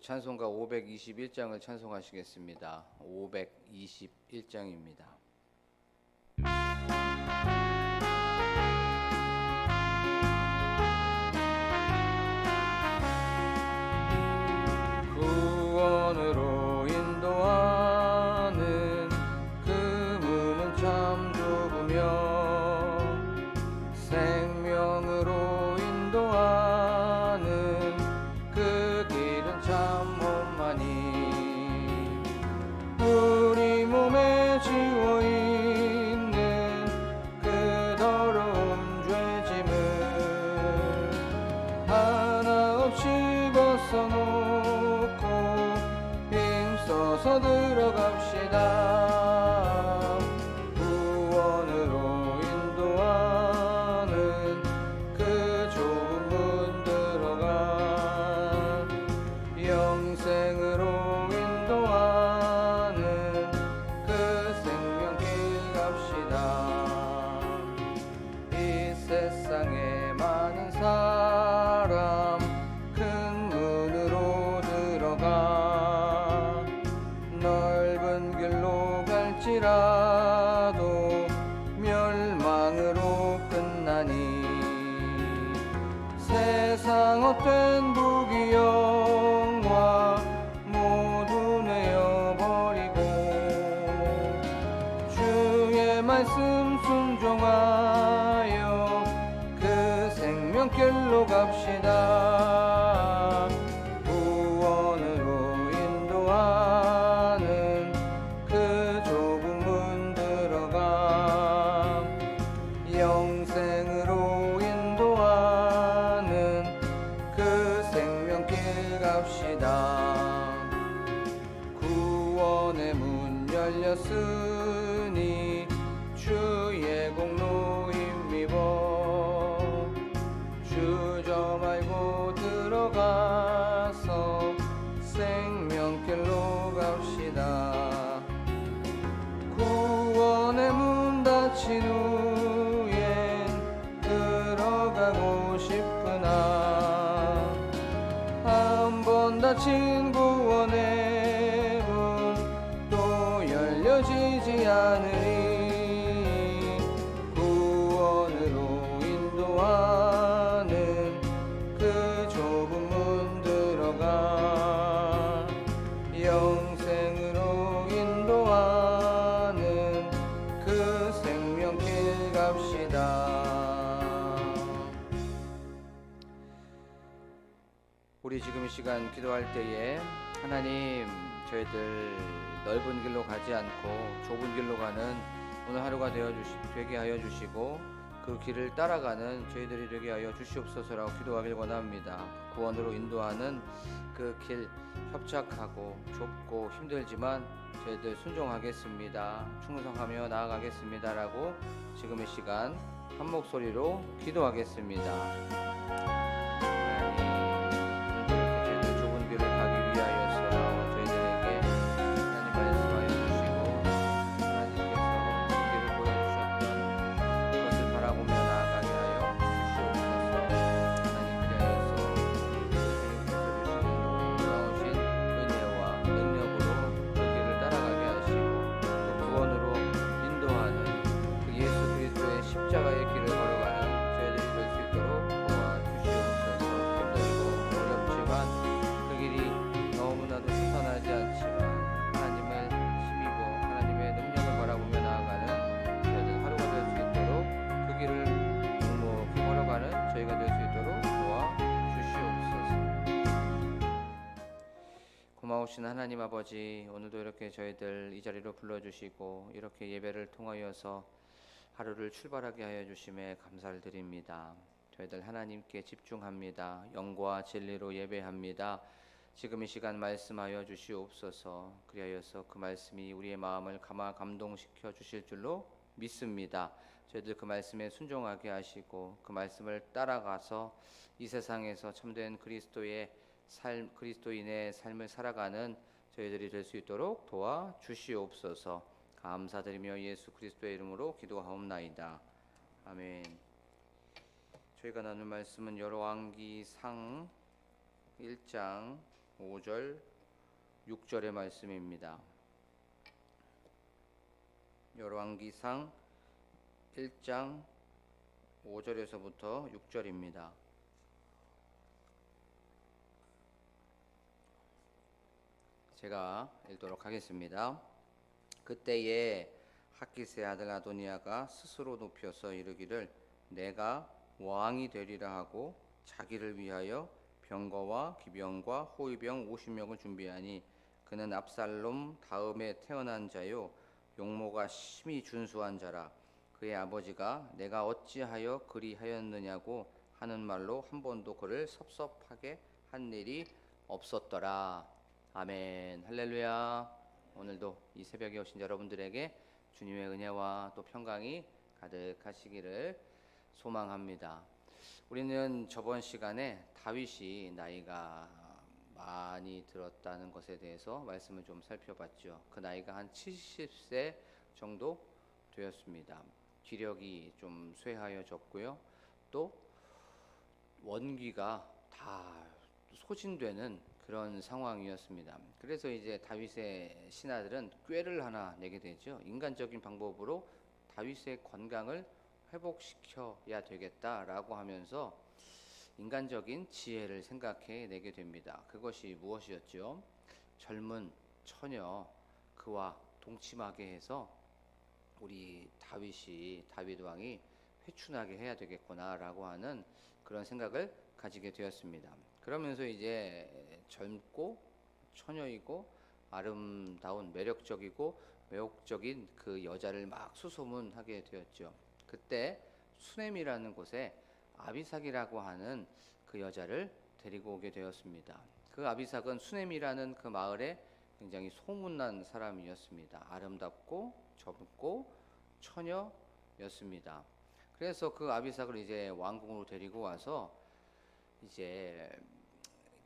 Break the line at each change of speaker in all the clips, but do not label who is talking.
찬송가 521장을 찬송하시겠습니다. 521장입니다. 구원으로 인도하는 그 문은 참 좁으며 생명으로 인도하는 그 길은 참 험하니 우리 몸에 지워있는 그 더러운 죄짐을 하나 없이 벗어놓고 힘써서 들어갑시다. 구원으로 인도하는 그 좁은 문 들어가 영생으로 인도하는 그 생명길 갑시다. 이 세상에 많은 사람 큰 문으로 들어가 넓은 길로 갈지라도 멸망으로 끝나니 세상 헛된 부귀영화 모두 내어버리고 주의 말씀 순종하여 그 생명길로 갑시다. 구원으로 인도하는 그 좁은 문 들어가 영생으로 인도하는 그 생명길 갑시다. 구원의 문 열렸으니 주의 공로 힘입어 주저 말고 들어가서 생명길로 갑시다. 구원의 문 닫힌 후엔 들어가고 싶으나 한 번 닫힌 구원의 문 또 열려지지 않으리 구원으로 인도하는 그 좁은 문 들어가 영생으로 인도하는 그 생명길 갑시다. 우리 지금 이 시간 기도할 때에 하나님 저희들 넓은 길로 가지 않고 좁은 길로 가는 오늘 하루가 되게 하여 주시고 그 길을 따라가는 저희들이 되게 하여 주시옵소서라고 기도하길 원합니다. 구원으로 인도하는 그 길 협착하고 좁고 힘들지만 저희들 순종하겠습니다. 충성하며 나아가겠습니다라고 지금 이 시간 한 목소리로 기도하겠습니다. 고마우신 하나님 아버지, 오늘도 이렇게 저희들 이 자리로 불러주시고 이렇게 예배를 통하여서 하루를 출발하게 하여 주심에 감사를 드립니다. 저희들 하나님께 집중합니다. 영과 진리로 예배합니다. 지금 이 시간 말씀하여 주시옵소서. 그리하여서 그 말씀이 우리의 마음을 감동시켜 주실 줄로 믿습니다. 저희들 그 말씀에 순종하게 하시고 그 말씀을 따라가서 이 세상에서 참된 그리스도인의 삶을 살아가는 저희들이 될 수 있도록 도와 주시옵소서. 감사드리며 예수 그리스도의 이름으로 기도하옵나이다. 아멘. 저희가 나눌 말씀은 열왕기상 1장 5절, 6절의 말씀입니다. 열왕기상 1장 5절에서부터 6절입니다. 제가 읽도록 하겠습니다. 그때에 학기스의 아들 아도니아가 스스로 높여서 이르기를 내가 왕이 되리라 하고 자기를 위하여 병거와 기병과 호위병 50명을 준비하니 그는 압살롬 다음에 태어난 자요 용모가 심히 준수한 자라. 그의 아버지가 내가 어찌하여 그리하였느냐고 하는 말로 한 번도 그를 섭섭하게 한 일이 없었더라. 아멘. 할렐루야. 오늘도 이 새벽에 오신 여러분들에게 주님의 은혜와 또 평강이 가득하시기를 소망합니다. 우리는 저번 시간에 다윗이 나이가 많이 들었다는 것에 대해서 말씀을 좀 살펴봤죠. 그 나이가 한 70세 정도 되었습니다. 기력이 좀 쇠하여졌고요. 또 원기가 다 소진되는 그런 상황이었습니다. 그래서 이제 다윗의 신하들은 꾀를 하나 내게 되죠. 인간적인 방법으로 다윗의 건강을 회복시켜야 되겠다라고 하면서 인간적인 지혜를 생각해 내게 됩니다. 그것이 무엇이었죠? 젊은 처녀 그와 동침하게 해서 우리 다윗 왕이 회춘하게 해야 되겠구나라고 하는 그런 생각을 가지게 되었습니다. 그러면서 이제 젊고 처녀이고 아름다운 매력적이고 매혹적인 그 여자를 막 수소문하게 되었죠. 그때 수넴이라는 곳에 아비삭이라고 하는 그 여자를 데리고 오게 되었습니다. 그 아비삭은 수넴이라는 그 마을에 굉장히 소문난 사람이었습니다. 아름답고 젊고 처녀였습니다. 그래서 그 아비삭을 이제 왕궁으로 데리고 와서 이제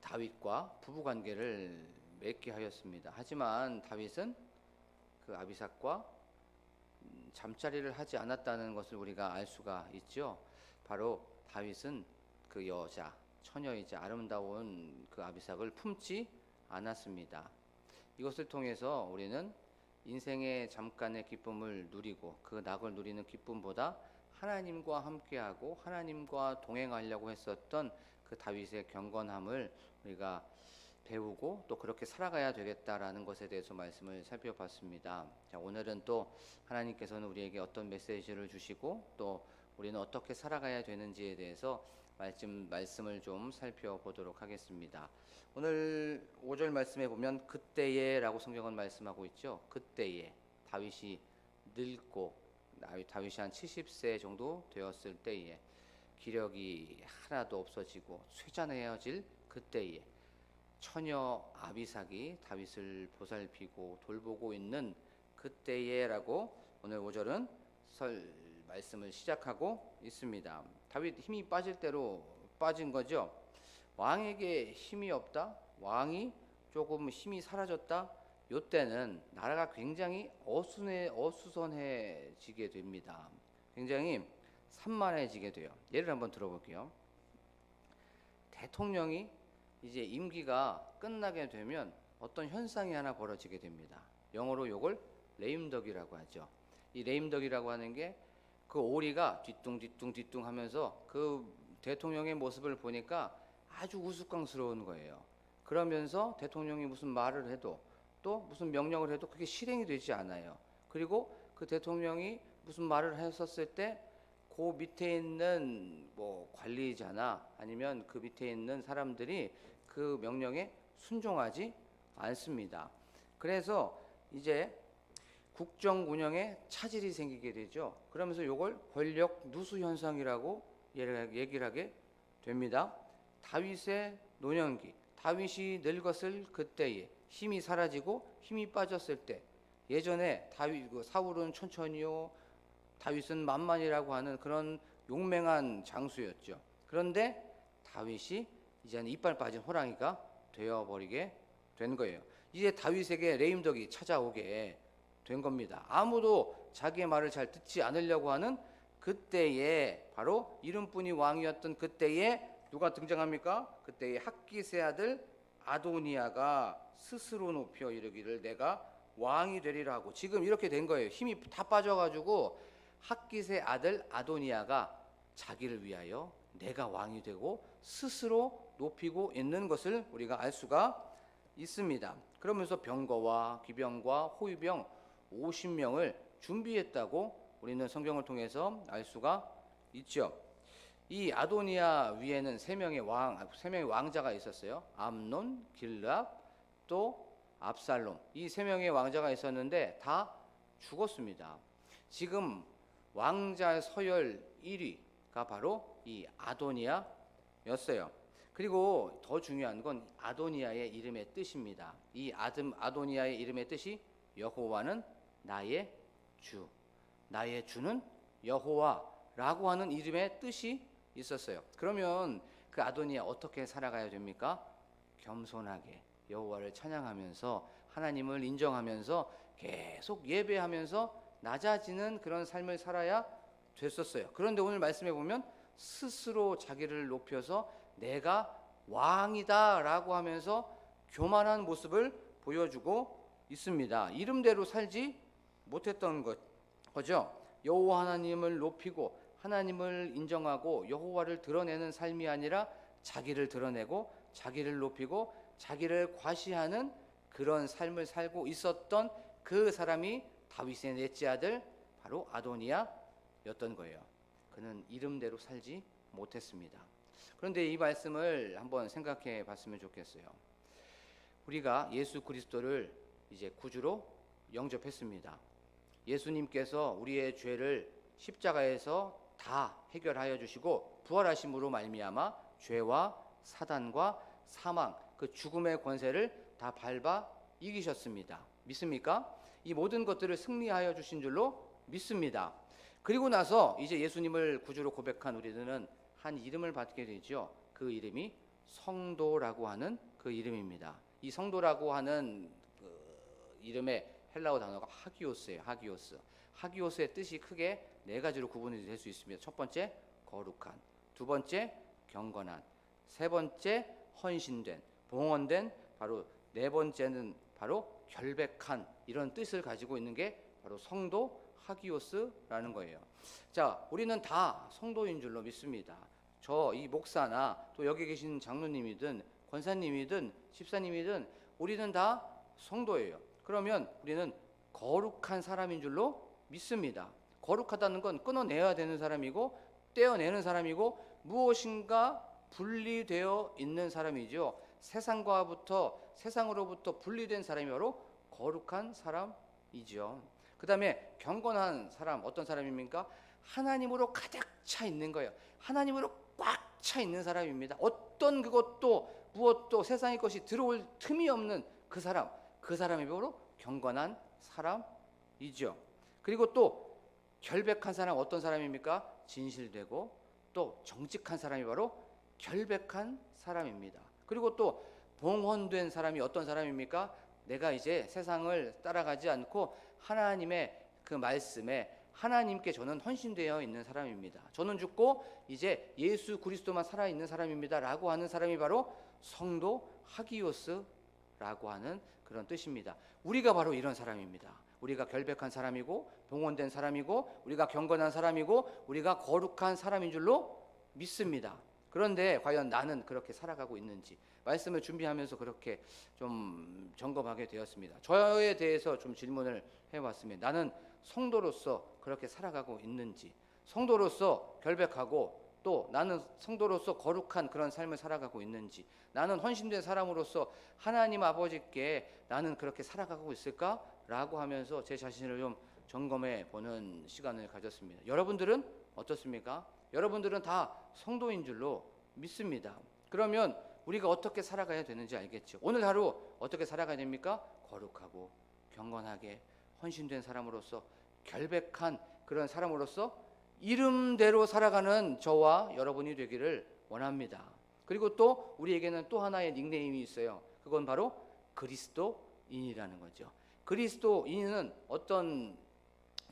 다윗과 부부 관계를 맺게 하였습니다. 하지만 다윗은 그 아비삭과 잠자리를 하지 않았다는 것을 우리가 알 수가 있죠. 바로 다윗은 그 여자 처녀이자 아름다운 그 아비삭을 품지 않았습니다. 이것을 통해서 우리는 인생의 잠깐의 기쁨을 누리고 그 낙을 누리는 기쁨보다 하나님과 함께하고 하나님과 동행하려고 했었던 그 다윗의 경건함을 우리가 배우고 또 그렇게 살아가야 되겠다라는 것에 대해서 말씀을 살펴봤습니다. 자, 오늘은 또 하나님께서는 우리에게 어떤 메시지를 주시고 또 우리는 어떻게 살아가야 되는지에 대해서 말씀을 좀 살펴보도록 하겠습니다. 오늘 5절 말씀에 보면 그때에 라고 성경은 말씀하고 있죠. 그때에 다윗이 늙고 다윗이 한 70세 정도 되었을 때에 기력이 하나도 없어지고 쇠잔해질 그때에 처녀 아비삭이 다윗을 보살피고 돌보고 있는 그때에 라고 오늘 5절은 말씀을 시작하고 있습니다. 다윗 힘이 빠질 대로 빠진 거죠. 왕에게 힘이 없다, 왕이 조금 힘이 사라졌다, 이때는 나라가 굉장히 어수선해지게 됩니다. 굉장히 산만해지게 돼요. 예를 한번 들어볼게요. 대통령이 이제 임기가 끝나게 되면 어떤 현상이 하나 벌어지게 됩니다. 영어로 이걸 레임덕이라고 하죠. 이 레임덕이라고 하는 게 그 오리가 뒤뚱 하면서 그 대통령의 모습을 보니까 아주 우스꽝스러운 거예요. 그러면서 대통령이 무슨 말을 해도 또 무슨 명령을 해도 그게 실행이 되지 않아요. 그리고 그 대통령이 무슨 말을 했었을 때 그 밑에 있는 뭐 관리자나 아니면 그 밑에 있는 사람들이 그 명령에 순종하지 않습니다. 그래서 이제 국정 운영에 차질이 생기게 되죠. 그러면서 이걸 권력 누수 현상이라고 얘기를 하게 됩니다. 다윗의 노년기, 다윗이 늙었을 그때에 힘이 사라지고 힘이 빠졌을 때, 예전에 사울은 천천히요, 다윗은 만만이라고 하는 그런 용맹한 장수였죠. 그런데 다윗이 이제는 이빨 빠진 호랑이가 되어버리게 된 거예요. 이제 다윗에게 레임덕이 찾아오게 된 겁니다. 아무도 자기의 말을 잘 듣지 않으려고 하는 그때에, 바로 이름뿐이 왕이었던 그때에 누가 등장합니까? 그때에 학기스의 아들 아도니아가 스스로 높여 이르기를 내가 왕이 되리라 하고, 지금 이렇게 된 거예요. 힘이 다 빠져가지고 핫깃의 아들 아도니아가 자기를 위하여 내가 왕이 되고 스스로 높이고 있는 것을 우리가 알 수가 있습니다. 그러면서 병거와 기병과 호위병 50명을 준비했다고 우리는 성경을 통해서 알 수가 있죠. 이 아도니아 위에는 세 명의 왕자가 있었어요. 암논, 길르압, 또 압살롬. 이 세 명의 왕자가 있었는데 다 죽었습니다. 지금 왕자 서열 1위가 바로 이 아도니아였어요. 그리고 더 중요한 건 아도니아의 이름의 뜻입니다. 이 아도니아의 이름의 뜻이 여호와는 나의 주, 나의 주는 여호와라고 하는 이름의 뜻이 있었어요. 그러면 그 아도니아 어떻게 살아가야 됩니까? 겸손하게 여호와를 찬양하면서 하나님을 인정하면서 계속 예배하면서 낮아지는 그런 삶을 살아야 됐었어요. 그런데 오늘 말씀해 보면 스스로 자기를 높여서 내가 왕이다 라고 하면서 교만한 모습을 보여주고 있습니다. 이름대로 살지 못했던 거죠. 여호와 하나님을 높이고 하나님을 인정하고 여호와를 드러내는 삶이 아니라 자기를 드러내고 자기를 높이고 자기를 과시하는 그런 삶을 살고 있었던 그 사람이 다윗의 넷째 아들 바로 아도니아였던 거예요. 그는 이름대로 살지 못했습니다. 그런데 이 말씀을 한번 생각해 봤으면 좋겠어요. 우리가 예수 그리스도를 이제 구주로 영접했습니다. 예수님께서 우리의 죄를 십자가에서 다 해결하여 주시고 부활하심으로 말미암아 죄와 사단과 사망, 그 죽음의 권세를 다 밟아 이기셨습니다. 믿습니까? 이 모든 것들을 승리하여 주신 줄로 믿습니다. 그리고 나서 이제 예수님을 구주로 고백한 우리들은 한 이름을 받게 되죠. 그 이름이 성도라고 하는 그 이름입니다. 이 성도라고 하는 그 이름의 헬라어 단어가 하기오스예요. 하기오스. 하기오스의 뜻이 크게 네 가지로 구분이 될 수 있습니다. 첫 번째, 거룩한. 두 번째, 경건한. 세 번째, 헌신된, 봉헌된. 바로 네 번째는 바로 결백한, 이런 뜻을 가지고 있는 게 바로 성도 하기오스라는 거예요. 자, 우리는 다 성도인 줄로 믿습니다. 저 이 목사나 또 여기 계신 장로님이든 권사님이든 집사님이든 우리는 다 성도예요. 그러면 우리는 거룩한 사람인 줄로 믿습니다. 거룩하다는 건 끊어내야 되는 사람이고 떼어내는 사람이고 무엇인가 분리되어 있는 사람이죠. 세상으로부터 분리된 사람이 바로 거룩한 사람이죠. 그 다음에 경건한 사람, 어떤 사람입니까? 하나님으로 가득 차 있는 거예요. 하나님으로 꽉 차 있는 사람입니다. 어떤 그것도 무엇도 세상의 것이 들어올 틈이 없는 그 사람이 바로 경건한 사람이죠. 그리고 또 결백한 사람, 어떤 사람입니까? 진실되고 또 정직한 사람이 바로 결백한 사람입니다. 그리고 또 봉헌된 사람이 어떤 사람입니까? 내가 이제 세상을 따라가지 않고 하나님의 그 말씀에 하나님께 저는 헌신되어 있는 사람입니다. 저는 죽고 이제 예수 그리스도만 살아있는 사람입니다 라고 하는 사람이 바로 성도 하기오스라고 하는 그런 뜻입니다. 우리가 바로 이런 사람입니다. 우리가 결백한 사람이고 봉헌된 사람이고 우리가 경건한 사람이고 우리가 거룩한 사람인 줄로 믿습니다. 그런데 과연 나는 그렇게 살아가고 있는지 말씀을 준비하면서 그렇게 좀 점검하게 되었습니다. 저에 대해서 좀 질문을 해봤습니다. 나는 성도로서 그렇게 살아가고 있는지, 성도로서 결백하고 또 나는 성도로서 거룩한 그런 삶을 살아가고 있는지, 나는 헌신된 사람으로서 하나님 아버지께 나는 그렇게 살아가고 있을까라고 하면서 제 자신을 좀 점검해 보는 시간을 가졌습니다. 여러분들은 어떻습니까? 여러분들은 다 성도인 줄로 믿습니다. 그러면 우리가 어떻게 살아가야 되는지 알겠죠. 오늘 하루 어떻게 살아가야 됩니까? 거룩하고 경건하게 헌신된 사람으로서 결백한 그런 사람으로서 이름대로 살아가는 저와 여러분이 되기를 원합니다. 그리고 또 우리에게는 또 하나의 닉네임이 있어요. 그건 바로 그리스도인이라는 거죠. 그리스도인은 어떤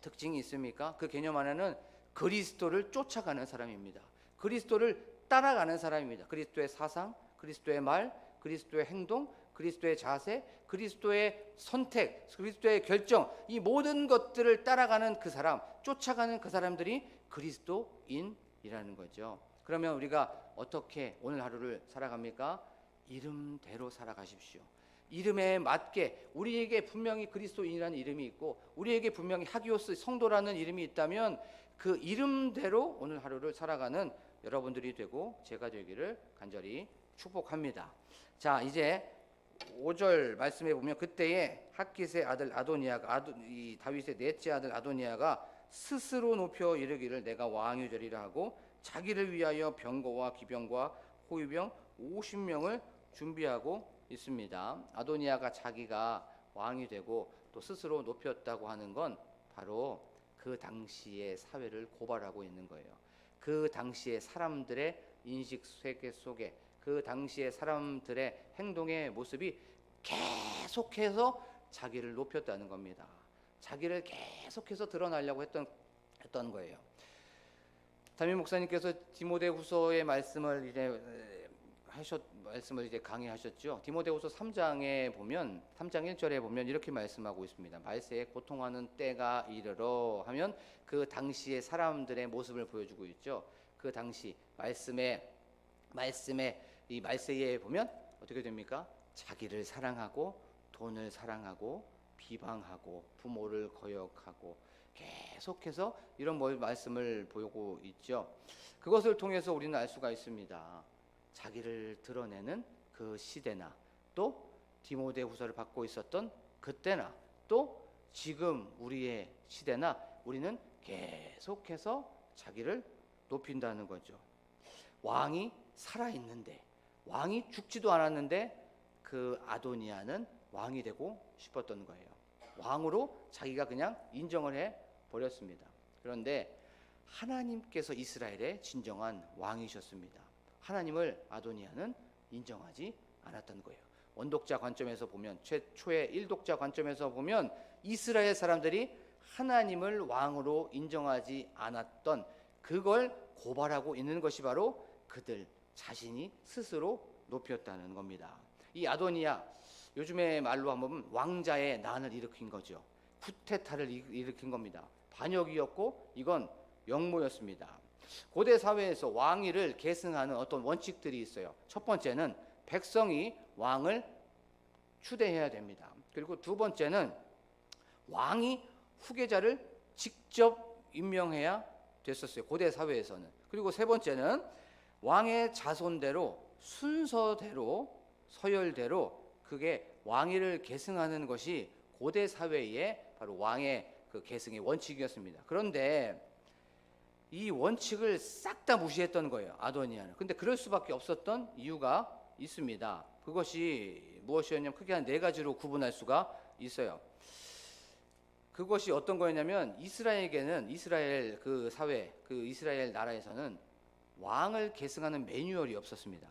특징이 있습니까? 그 개념 안에는 그리스도를 쫓아가는 사람입니다. 그리스도를 따라가는 사람입니다. 그리스도의 사상, 그리스도의 말, 그리스도의 행동, 그리스도의 자세, 그리스도의 선택, 그리스도의 결정, 이 모든 것들을 따라가는 그 사람, 쫓아가는 그 사람들이 그리스도인이라는 거죠. 그러면 우리가 어떻게 오늘 하루를 살아갑니까? 이름대로 살아가십시오. 이름에 맞게 우리에게 분명히 그리스도인이라는 이름이 있고 우리에게 분명히 하기오스 성도라는 이름이 있다면 그 이름대로 오늘 하루를 살아가는 여러분들이 되고 제가 되기를 간절히 축복합니다. 자, 이제 5절 말씀에 보면 그때에 핫깃의 아들 아도니아가 이 다윗의 넷째 아들 아도니아가 스스로 높여 이르기를 내가 왕이 되리라 하고 자기를 위하여 병거와 기병과 호위병 50명을 준비하고 있습니다. 아도니아가 자기가 왕이 되고 또 스스로 높였다고 하는 건 바로 그 당시의 사회를 고발하고 있는 거예요. 그 당시의 사람들의 인식 세계 속에 그 당시의 사람들의 행동의 모습이 계속해서 자기를 높였다는 겁니다. 자기를 계속해서 드러나려고 했던 거예요. 담임 목사님께서 디모데후서의 말씀을 이제 강의하셨죠. 디모데후서 3장에 보면 3장 1절에 보면 이렇게 말씀하고 있습니다. 말세에 고통하는 때가 이르러 하면 그 당시의 사람들의 모습을 보여주고 있죠. 그 당시 말씀에 이 말세에 보면 어떻게 됩니까? 자기를 사랑하고 돈을 사랑하고 비방하고 부모를 거역하고 계속해서 이런 말씀을 보이고 있죠. 그것을 통해서 우리는 알 수가 있습니다. 자기를 드러내는 그 시대나 또 디모데후서를 받고 있었던 그때나 또 지금 우리의 시대나 우리는 계속해서 자기를 높인다는 거죠. 왕이 살아있는데 왕이 죽지도 않았는데 그 아도니아는 왕이 되고 싶었던 거예요. 왕으로 자기가 그냥 인정을 해버렸습니다. 그런데 하나님께서 이스라엘의 진정한 왕이셨습니다. 하나님을 아도니아는 인정하지 않았던 거예요. 원독자 관점에서 보면 최초의 일독자 관점에서 보면 이스라엘 사람들이 하나님을 왕으로 인정하지 않았던 그걸 고발하고 있는 것이 바로 그들 자신이 스스로 높였다는 겁니다. 이 아도니아 요즘의 말로 하면 왕자의 난을 일으킨 거죠. 쿠데타를 일으킨 겁니다. 반역이었고 이건 역모였습니다. 고대 사회에서 왕위를 계승하는 어떤 원칙들이 있어요. 첫 번째는 백성이 왕을 추대해야 됩니다. 그리고 두 번째는 왕이 후계자를 직접 임명해야 됐었어요. 고대 사회에서는. 그리고 세 번째는 왕의 자손대로 순서대로 서열대로 그게 왕위를 계승하는 것이 고대 사회의 바로 왕의 그 계승의 원칙이었습니다. 그런데 이 원칙을 싹 다 무시했던 거예요, 아도니아는. 근데 그럴 수밖에 없었던 이유가 있습니다. 그것이 무엇이었냐면 크게 한 네 가지로 구분할 수가 있어요. 그것이 어떤 거였냐면 이스라엘에게는 이스라엘 그 사회, 그 이스라엘 나라에서는 왕을 계승하는 매뉴얼이 없었습니다.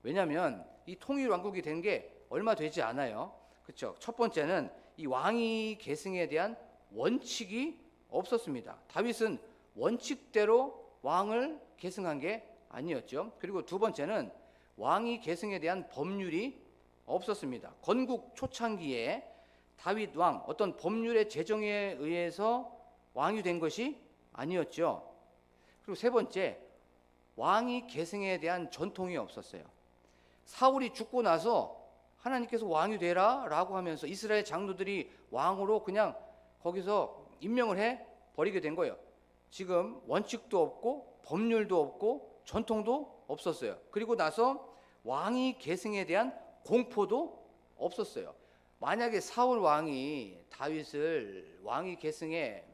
왜냐하면 이 통일 왕국이 된 게 얼마 되지 않아요. 그렇죠? 첫 번째는 이 왕위 계승에 대한 원칙이 없었습니다. 다윗은 원칙대로 왕을 계승한 게 아니었죠. 그리고 두 번째는 왕위 계승에 대한 법률이 없었습니다. 건국 초창기에 다윗 왕 어떤 법률의 제정에 의해서 왕이 된 것이 아니었죠. 그리고 세 번째, 왕위 계승에 대한 전통이 없었어요. 사울이 죽고 나서 하나님께서 왕이 되라 라고 하면서 이스라엘 장로들이 왕으로 그냥 거기서 임명을 해 버리게 된 거예요. 지금 원칙도 없고 법률도 없고 전통도 없었어요. 그리고 나서 왕위 계승에 대한 공포도 없었어요. 만약에 사울 왕이 다윗을 왕위 계승의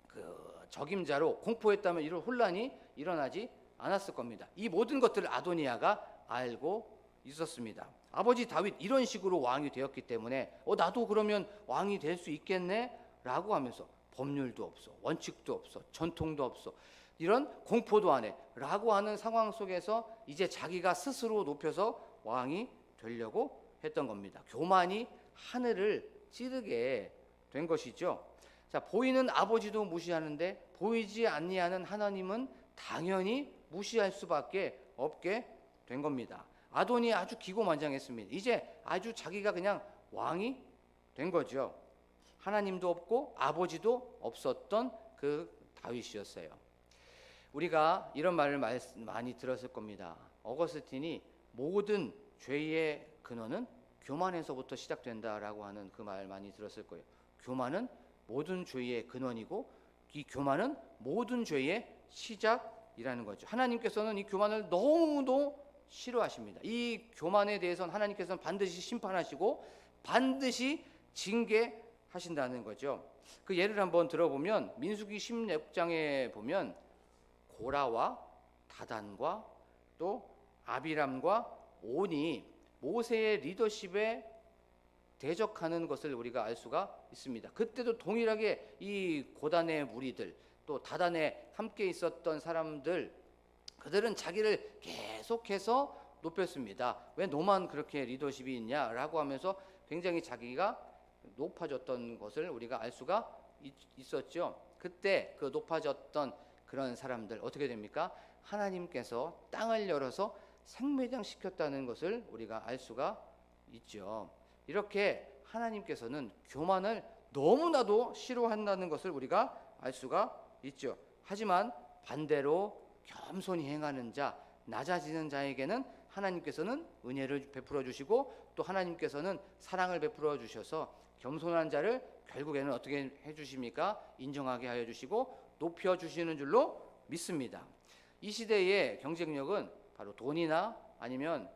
그 적임자로 공포했다면 이런 혼란이 일어나지 않았을 겁니다. 이 모든 것들을 아도니아가 알고 있었습니다. 아버지 다윗 이런 식으로 왕이 되었기 때문에 나도 그러면 왕이 될 수 있겠네 라고 하면서 법률도 없어, 원칙도 없어, 전통도 없어, 이런 공포도 안 해 라고 하는 상황 속에서 이제 자기가 스스로 높여서 왕이 되려고 했던 겁니다. 교만이 하늘을 찌르게 된 것이죠. 자, 보이는 아버지도 무시하는데 보이지 아니하는 하나님은 당연히 무시할 수밖에 없게 된 겁니다. 아돈이 아주 기고만장했습니다. 이제 아주 자기가 그냥 왕이 된 거죠. 하나님도 없고 아버지도 없었던 그 다윗이었어요. 우리가 이런 말을 많이 들었을 겁니다. 어거스틴이 모든 죄의 근원은 교만에서부터 시작된다라고 하는 그 말 많이 들었을 거예요. 교만은 모든 죄의 근원이고 이 교만은 모든 죄의 시작이라는 거죠. 하나님께서는 이 교만을 너무도 싫어하십니다. 이 교만에 대해서는 하나님께서는 반드시 심판하시고 반드시 징계하신다는 거죠. 그 예를 한번 들어보면 민수기 16장에 보면 고라와 다단과 또 아비람과 온이 모세의 리더십에 대적하는 것을 우리가 알 수가 있습니다. 그때도 동일하게 이 고단의 무리들 또 다단에 함께 있었던 사람들, 그들은 자기를 계속해서 높였습니다. 왜 너만 그렇게 리더십이 있냐라고 하면서 굉장히 자기가 높아졌던 것을 우리가 알 수가 있었죠. 그때 그 높아졌던 그런 사람들 어떻게 됩니까? 하나님께서 땅을 열어서 생매장시켰다는 것을 우리가 알 수가 있죠. 이렇게 하나님께서는 교만을 너무나도 싫어한다는 것을 우리가 알 수가 있죠. 하지만 반대로 겸손히 행하는 자, 낮아지는 자에게는 하나님께서는 은혜를 베풀어 주시고 또 하나님께서는 사랑을 베풀어 주셔서 겸손한 자를 결국에는 어떻게 해주십니까? 인정하게 하여 주시고 높여 주시는 줄로 믿습니다. 이 시대의 경쟁력은 바로 돈이나 아니면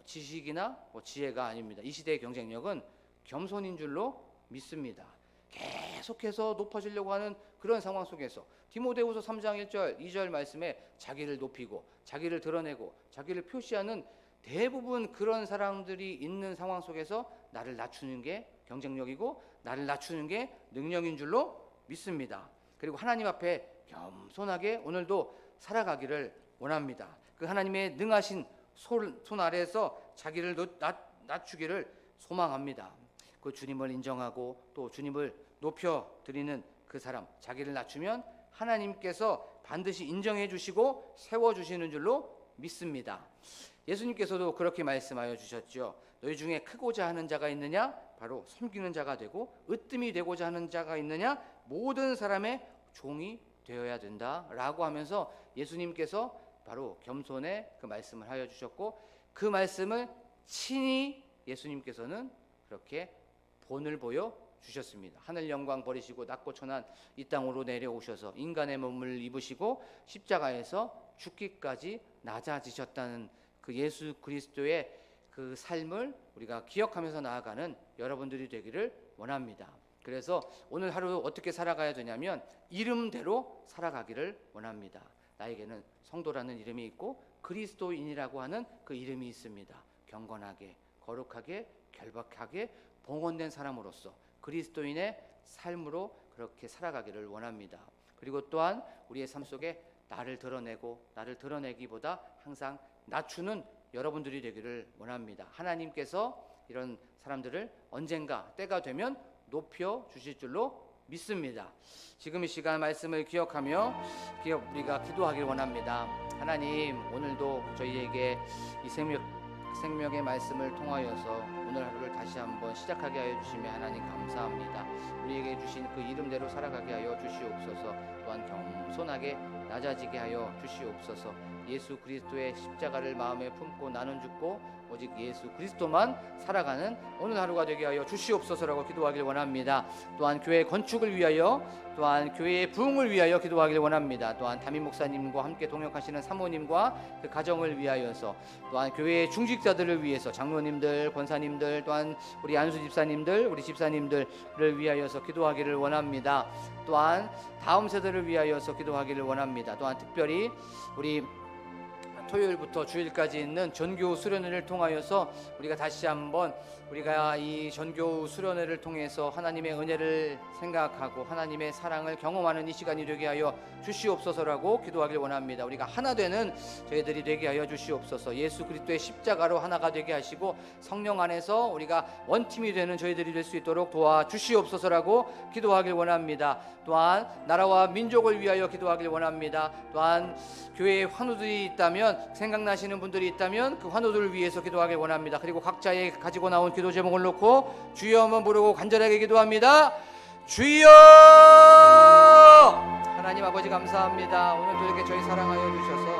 지식이나 지혜가 아닙니다. 이 시대의 경쟁력은 겸손인 줄로 믿습니다. 계속해서 높아지려고 하는 그런 상황 속에서 디모데후서 3장 1절 2절 말씀에 자기를 높이고 자기를 드러내고 자기를 표시하는 대부분 그런 사람들이 있는 상황 속에서 나를 낮추는 게 경쟁력이고 나를 낮추는 게 능력인 줄로 믿습니다. 그리고 하나님 앞에 겸손하게 오늘도 살아가기를 원합니다. 그 하나님의 능하신 손 아래에서 자기를 낮추기를 소망합니다. 그 주님을 인정하고 또 주님을 높여드리는 그 사람, 자기를 낮추면 하나님께서 반드시 인정해 주시고 세워주시는 줄로 믿습니다. 예수님께서도 그렇게 말씀하여 주셨죠. 너희 중에 크고자 하는 자가 있느냐? 바로 섬기는 자가 되고 으뜸이 되고자 하는 자가 있느냐? 모든 사람의 종이 되어야 된다라고 하면서 예수님께서 바로 겸손의 그 말씀을 하여 주셨고 그 말씀을 친히 예수님께서는 그렇게 본을 보여 주셨습니다. 하늘 영광 버리시고 낮고 천한 이 땅으로 내려오셔서 인간의 몸을 입으시고 십자가에서 죽기까지 낮아지셨다는 그 예수 그리스도의 그 삶을 우리가 기억하면서 나아가는 여러분들이 되기를 원합니다. 그래서 오늘 하루 어떻게 살아가야 되냐면 이름대로 살아가기를 원합니다. 나에게는 성도라는 이름이 있고 그리스도인이라고 하는 그 이름이 있습니다. 경건하게, 거룩하게, 결박하게 봉헌된 사람으로서 그리스도인의 삶으로 그렇게 살아가기를 원합니다. 그리고 또한 우리의 삶 속에 나를 드러내기보다 항상 낮추는 여러분들이 되기를 원합니다. 하나님께서 이런 사람들을 언젠가 때가 되면 높여 주실 줄로 믿습니다. 지금 이 시간 말씀을 기억하며 우리가 기도하길 원합니다. 하나님, 오늘도 저희에게 이 생명의 말씀을 통하여서 오늘 하루를 다시 한번 시작하게 하여 주시며 하나님 감사합니다. 우리에게 주신 그 이름대로 살아가게 하여 주시옵소서. 또한 겸손하게 낮아지게 하여 주시옵소서. 예수 그리스도의 십자가를 마음에 품고 나는 죽고 오직 예수 그리스도만 살아가는 오늘 하루가 되게 하여 주시옵소서라고 기도하길 원합니다. 또한 교회 건축을 위하여 또한 교회의 부흥을 위하여 기도하길 원합니다. 또한 담임 목사님과 함께 동역하시는 사모님과 그 가정을 위하여서 또한 교회의 중직자들을 위해서 장로님들, 권사님들 또한 우리 안수 집사님들, 우리 집사님들을 위하여서 기도하기를 원합니다. 또한 다음 세대를 위하여서 기도하기를 원합니다. 또한 특별히 우리 토요일부터 주일까지 있는 전교 수련회를 통하여서 우리가 다시 한번 우리가 이 전교 수련회를 통해서 하나님의 은혜를 생각하고 하나님의 사랑을 경험하는 이 시간이 되게 하여 주시옵소서라고 기도하길 원합니다. 우리가 하나 되는 저희들이 되게 하여 주시옵소서. 예수 그리스도의 십자가로 하나가 되게 하시고 성령 안에서 우리가 원팀이 되는 저희들이 될 수 있도록 도와주시옵소서라고 기도하길 원합니다. 또한 나라와 민족을 위하여 기도하길 원합니다. 또한 교회에 환우들이 있다면 생각나시는 분들이 있다면 그 환우들을 위해서 기도하길 원합니다. 그리고 각자의 가지고 나온 기도 제목을 놓고 주여 한번 부르고 간절하게 기도합니다. 주여! 하나님 아버지 감사합니다. 오늘도 이렇게 저희 사랑하여 주셔서